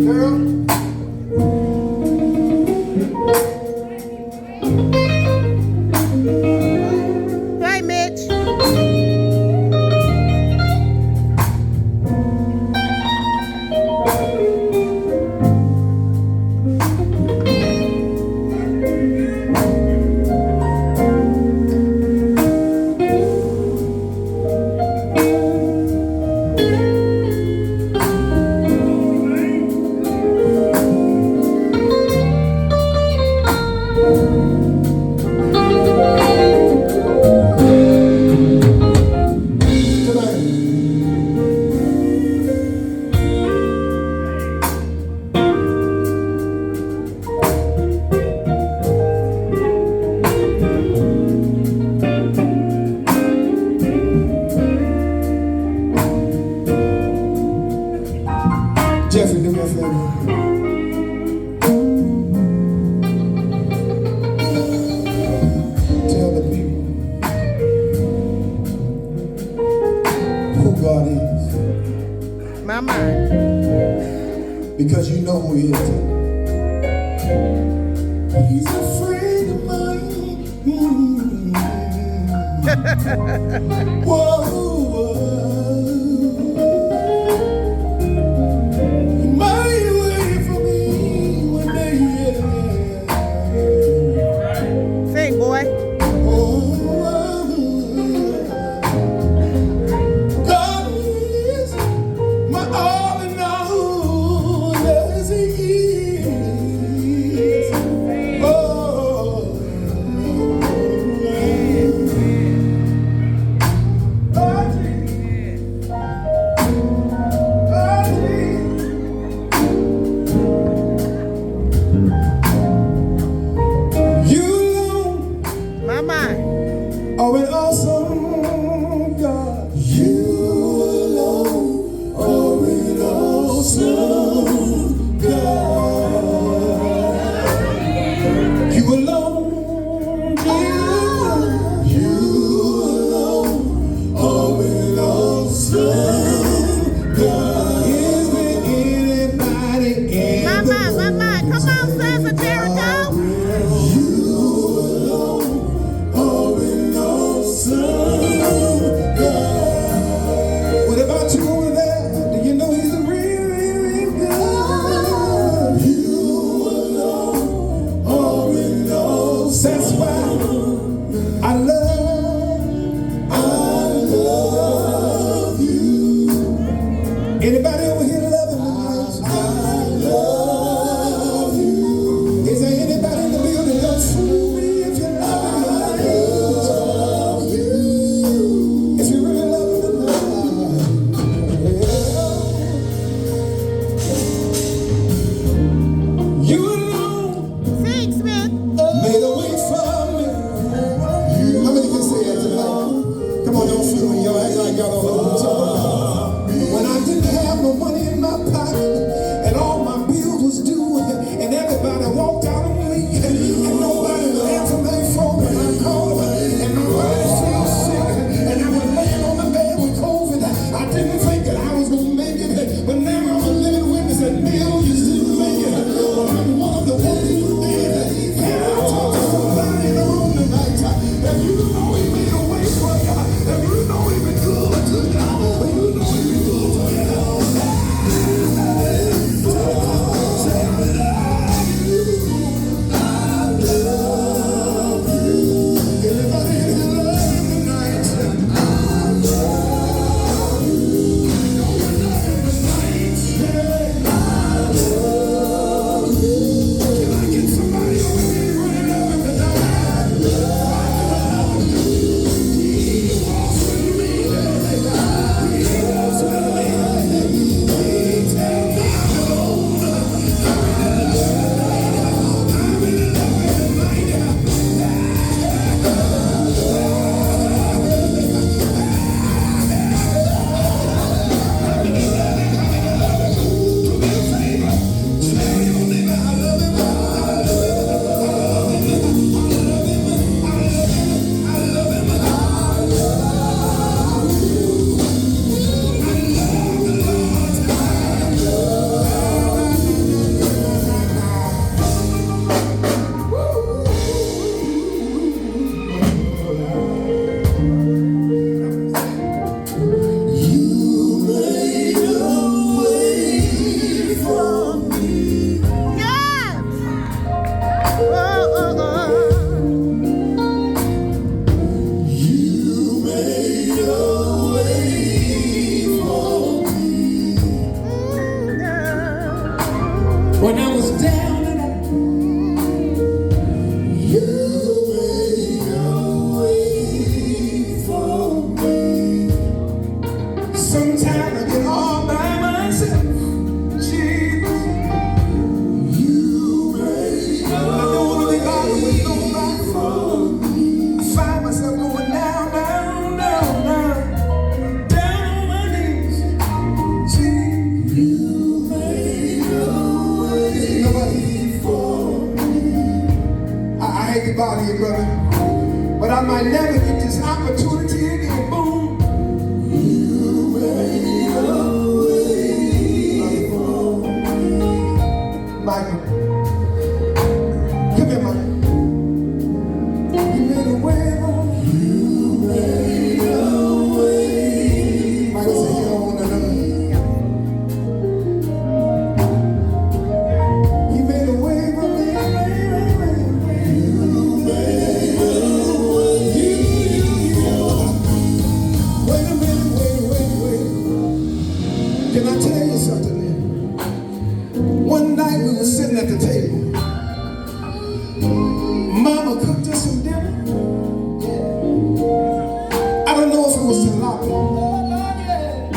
Girl. Hey, Mitch. Jeffrey, do me a favor. Tell the people who God is. My mind. Because you know who He is. He's a friend of mine. Whoa, whoa. He might wait for me one day. Sing, boy. God is my all in all. Yes, He is. Oh, I When I was down and out, you made a way for me. Sometimes I get all by myself, Jesus. You made a way. I don't want to be bothered with nobody for me. I find myself going down, down, down, down, down on my knees. Jesus, you made a way for me. I hate to bother you, brother, but I might never get this opportunity again. Boom. You made a way for me. Michael, come here, Michael. You made a way for me. You made a way. Michael said you don't want to know. You made a way for me. You made a way. Wait a minute, wait. Can I tell you something then? One night we were sitting at the table. Mama cooked us some dinner. I don't know if it was tilapia,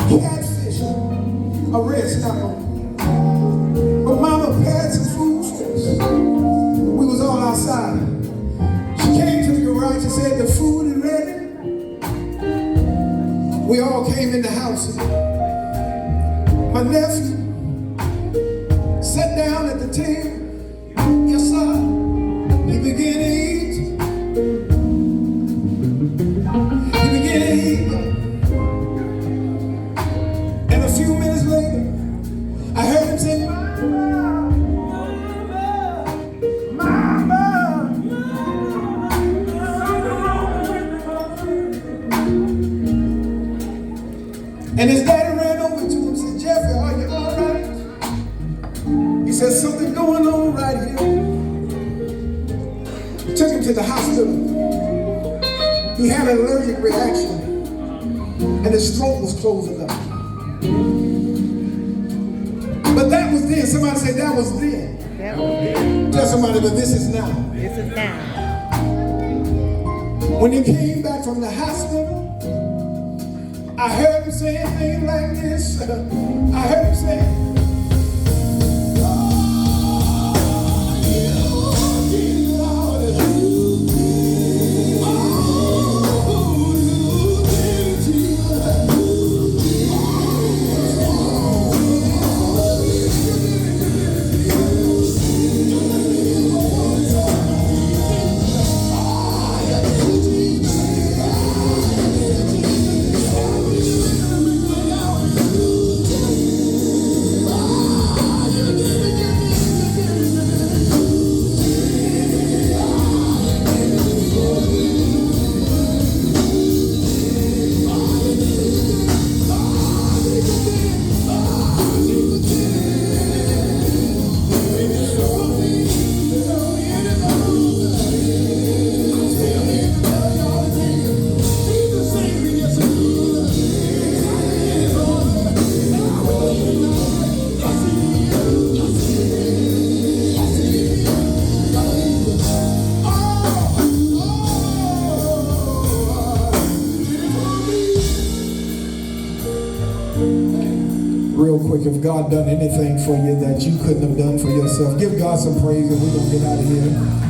catfish, a red snapper. But Mama prepared some food for us. We was all outside. She came to the garage and said the food is ready. We all came in the house. My nephew sat down at the table. Yes, sir. He began to eat. He began to eat. And a few minutes later, I heard him say, Mama. And his daddy ran over to him and said, Jeffrey, are you all right? He said, something going on right here. Took him to the hospital. He had an allergic reaction, and his throat was closing up. But that was then. Somebody say that was then. That was it. Tell somebody, but this is now. This is now. When he came back from the hospital, I heard him saying things like this. I heard him say, real quick, if God done anything for you that you couldn't have done for yourself, give God some praise and we're going to get out of here.